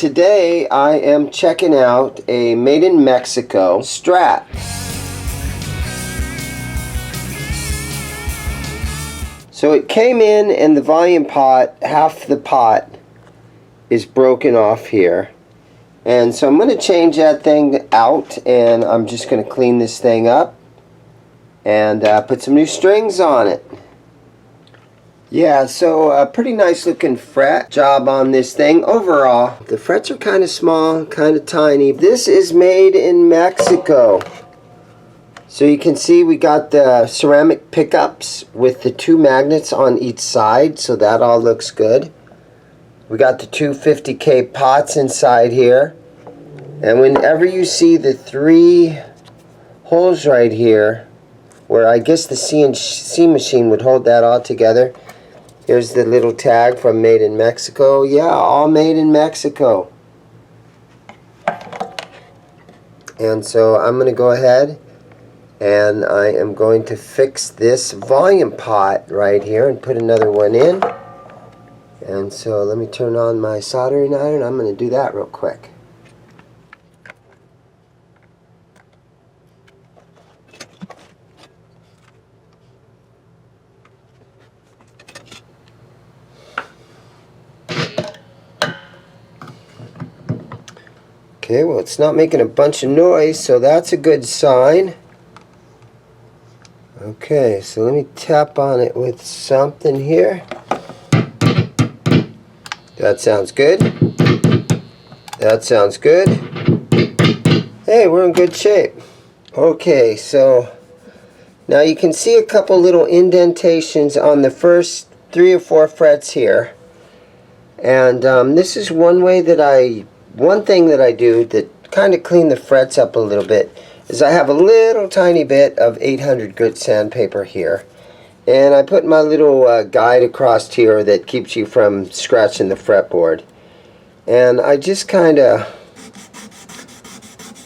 Today I am checking out a made in Mexico Strat. So it came in and the volume pot, half the pot is broken off here. And so I'm going to change that thing out, and I'm just going to clean this thing up and put some new strings on it. Yeah, so a pretty nice looking fret job on this thing. Overall, the frets are kind of small, kind of tiny. This is made in Mexico. So you can see we got the ceramic pickups with the 2 magnets on each side, so that all looks good. We got the 250K pots inside here. And whenever you see the 3 holes right here, where I guess the CNC machine would hold that all together, here's the little tag from Made in Mexico. Yeah, all made in Mexico. And so I'm going to go ahead and I am going to fix this volume pot right here and put another one in. And so let me turn on my soldering iron. I'm going to do that real quick. Okay, well, it's not making a bunch of noise, so that's a good sign. Okay, so let me tap on it with something here. That sounds good. That sounds good. Hey, we're in good shape. Okay, so now you can see a couple little indentations on the first 3 or 4 frets here. And this is one way that one thing that I do that kind of clean the frets up a little bit is I have a little tiny bit of 800 grit sandpaper here, and I put my little guide across here that keeps you from scratching the fretboard, and I just kind of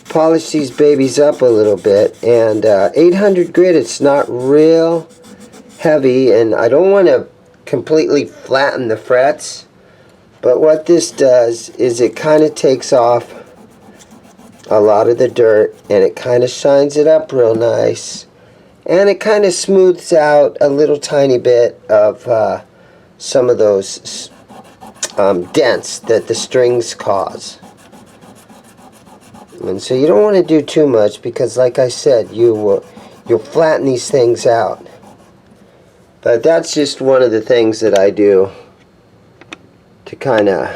polish these babies up a little bit. And 800 grit, it's not real heavy, and I don't want to completely flatten the frets. But what this does is it kind of takes off a lot of the dirt, and it kind of shines it up real nice, and it kind of smooths out a little tiny bit of some of those dents that the strings cause. And so you don't want to do too much, because like I said, you'll flatten these things out. But that's just one of the things that I do to kind of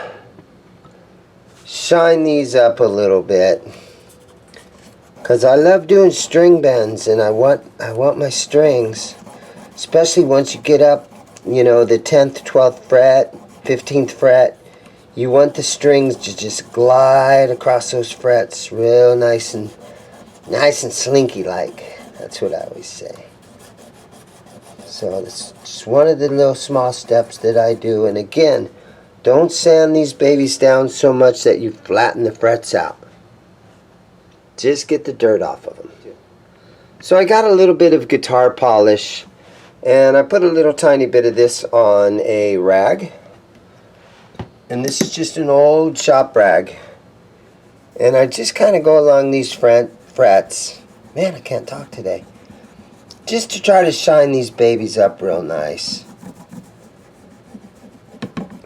shine these up a little bit, because I love doing string bends, and I want my strings, especially once you get up, you know, the 10th, 12th fret, 15th fret, you want the strings to just glide across those frets real nice and slinky like. That's what I always say. So it's just one of the little small steps that I do. And again, don't sand these babies down so much that you flatten the frets out. Just get the dirt off of them. So I got a little bit of guitar polish, and I put a little tiny bit of this on a rag. And this is just an old shop rag. And I just kind of go along these frets. Man, I can't talk today. Just to try to shine these babies up real nice.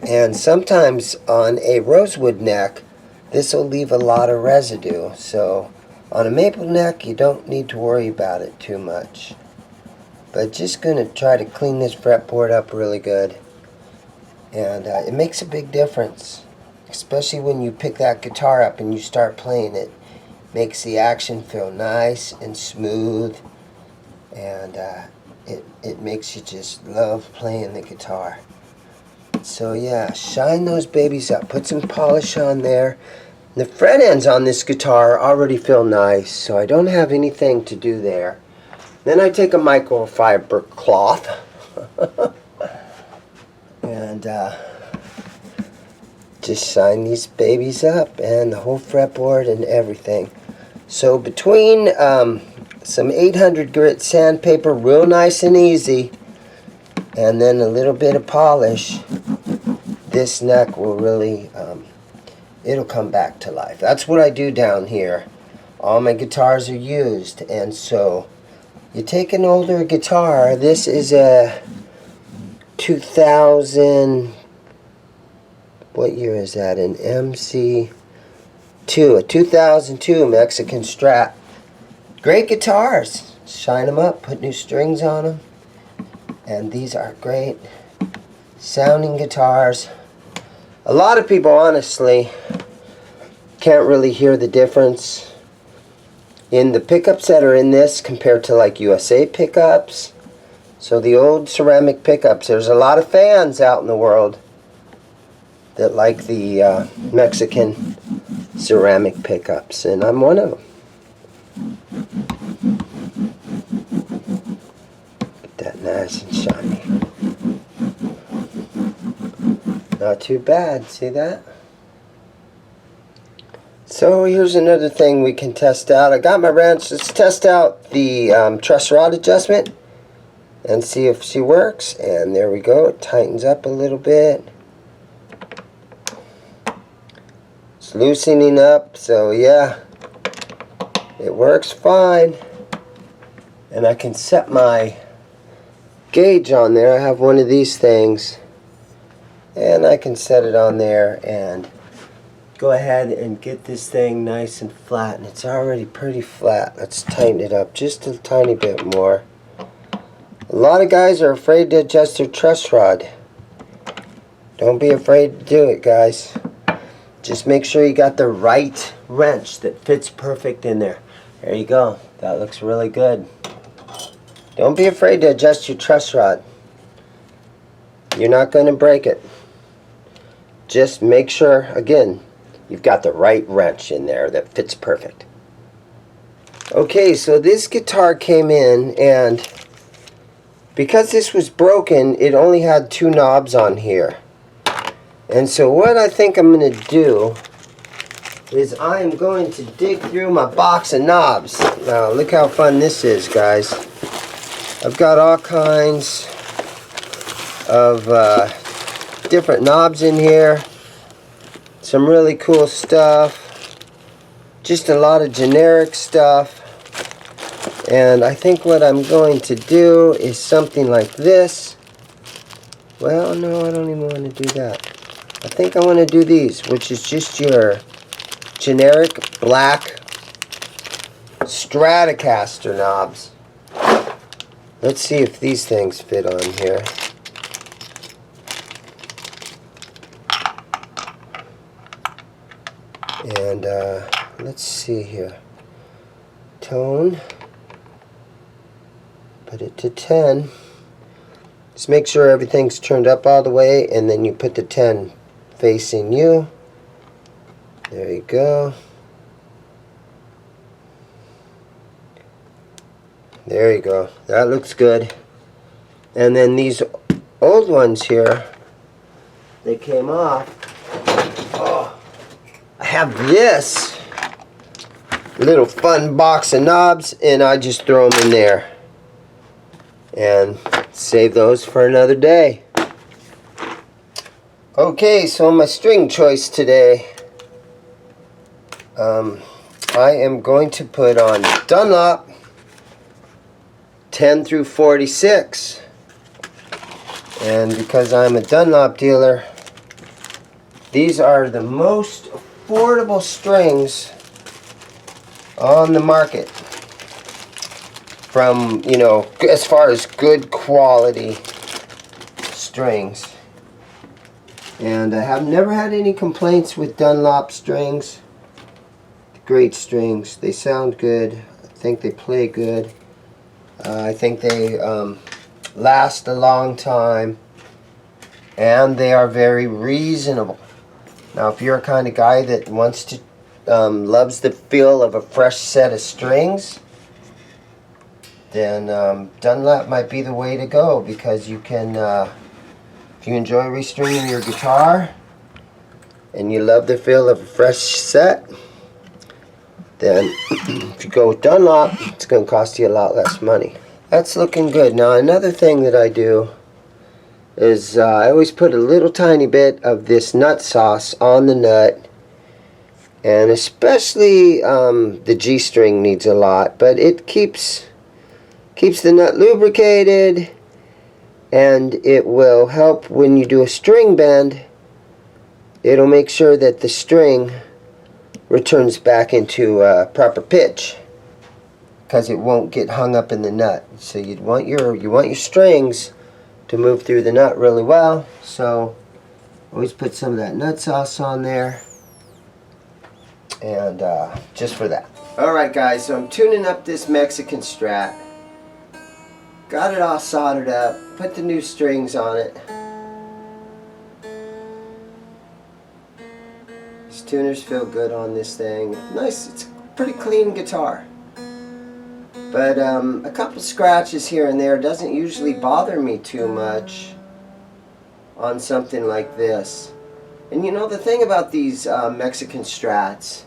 And sometimes on a rosewood neck, this will leave a lot of residue. So on a maple neck, you don't need to worry about it too much. But just going to try to clean this fretboard up really good. And it makes a big difference, especially when you pick that guitar up and you start playing it. Makes the action feel nice and smooth, and it makes you just love playing the guitar. So yeah, shine those babies up. Put some polish on there. The fret ends on this guitar already feel nice, so I don't have anything to do there. Then I take a microfiber cloth and just shine these babies up, and the whole fretboard and everything. So between some 800 grit sandpaper, real nice and easy, and then a little bit of polish, this neck will really it'll come back to life. That's what I do down here. All my guitars are used, and so you take an older guitar. This is a 2000, what year is that? An MC2, a 2002 Mexican Strat. Great guitars. Shine them up, put new strings on them, and these are great sounding guitars. A lot of people honestly can't really hear the difference in the pickups that are in this compared to like USA pickups. So the old ceramic pickups, there's a lot of fans out in the world that like the Mexican ceramic pickups, and I'm one of them. Get that nice and shiny. Not too bad, see that? So here's another thing we can test out. I got my wrench. Let's test out the truss rod adjustment and see if she works. And there we go. It tightens up a little bit. It's loosening up. So yeah, it works fine. And I can set my gauge on there. I have one of these things. And I can set it on there and go ahead and get this thing nice and flat. And it's already pretty flat. Let's tighten it up just a tiny bit more. A lot of guys are afraid to adjust their truss rod. Don't be afraid to do it, guys. Just make sure you got the right wrench that fits perfect in there. There you go. That looks really good. Don't be afraid to adjust your truss rod. You're not going to break it. Just make sure, again, you've got the right wrench in there that fits perfect. Okay, so this guitar came in, and because this was broken, it only had 2 knobs on here. And so what I think I'm going to do is I'm going to dig through my box of knobs. Now, look how fun this is, guys. I've got all kinds of different knobs in here. Some really cool stuff. Just a lot of generic stuff. And I think what I'm going to do is something like this. Well, no, I don't even want to do that. I think I want to do these, which is just your generic black Stratocaster knobs. Let's see if these things fit on here. And let's see here. Tone. Put it to 10. Just make sure everything's turned up all the way, and then you put the 10 facing you. There you go. There you go. That looks good. And then these old ones here, they came off. Oh, I have this little fun box of knobs, and I just throw them in there and save those for another day. Okay, so my string choice today, I am going to put on Dunlop 10 through 46, and because I'm a Dunlop dealer, these are the most affordable strings on the market from, you know, as far as good quality strings. And I have never had any complaints with Dunlop strings. Great strings. They sound good. I think they play good. I think they last a long time, and they are very reasonable. Now, if you're a kind of guy that wants to loves the feel of a fresh set of strings, then Dunlop might be the way to go, because you can, if you enjoy restringing your guitar and you love the feel of a fresh set, then if you go with Dunlop, it's going to cost you a lot less money. That's looking good. Now, another thing that I do is I always put a little tiny bit of this nut sauce on the nut, And especially the G string needs a lot, but it keeps the nut lubricated, and it will help when you do a string bend. It'll make sure that the string returns back into proper pitch, because it won't get hung up in the nut. So you want your strings to move through the nut really well. So always put some of that nut sauce on there, and just for that. Alright guys, so I'm tuning up this Mexican Strat. Got it all soldered up, put the new strings on it. These tuners feel good on this thing. Nice, it's a pretty clean guitar. But a couple scratches here and there doesn't usually bother me too much on something like this. And you know, the thing about these Mexican Strats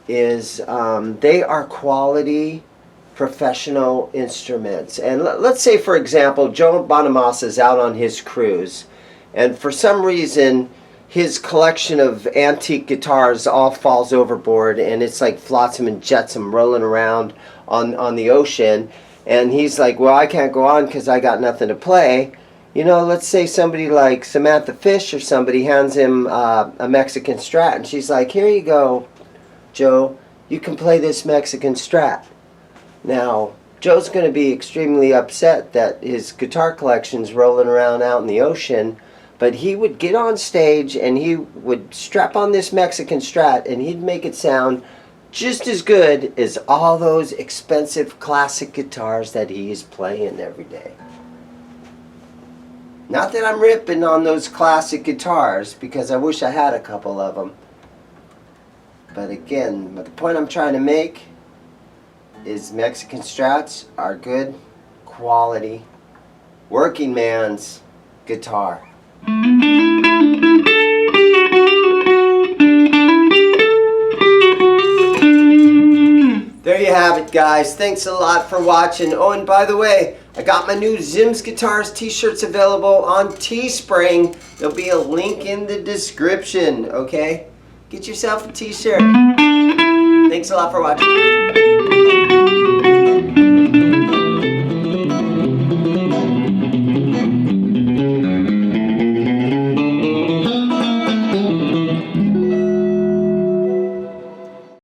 is they are quality professional instruments. And let's say, for example, Joe Bonamassa is out on his cruise, and for some reason his collection of antique guitars all falls overboard, and it's like flotsam and jetsam rolling around on the ocean, and he's like, well, I can't go on because I got nothing to play. You know, let's say somebody like Samantha Fish or somebody hands him a Mexican Strat, and she's like, here you go, Joe, you can play this Mexican Strat. Now, Joe's going to be extremely upset that his guitar collection's rolling around out in the ocean, but he would get on stage and he would strap on this Mexican Strat, and he'd make it sound just as good as all those expensive classic guitars that he is playing every day. Not that I'm ripping on those classic guitars, because I wish I had a couple of them. But again, the point I'm trying to make is Mexican Strats are good quality working man's guitar. There you have it, guys. Thanks a lot for watching. Oh, and by the way, I got my new ZIMM'S Guitars t-shirts available on Teespring. There'll be a link in the description, okay? Get yourself a t-shirt. Thanks a lot for watching.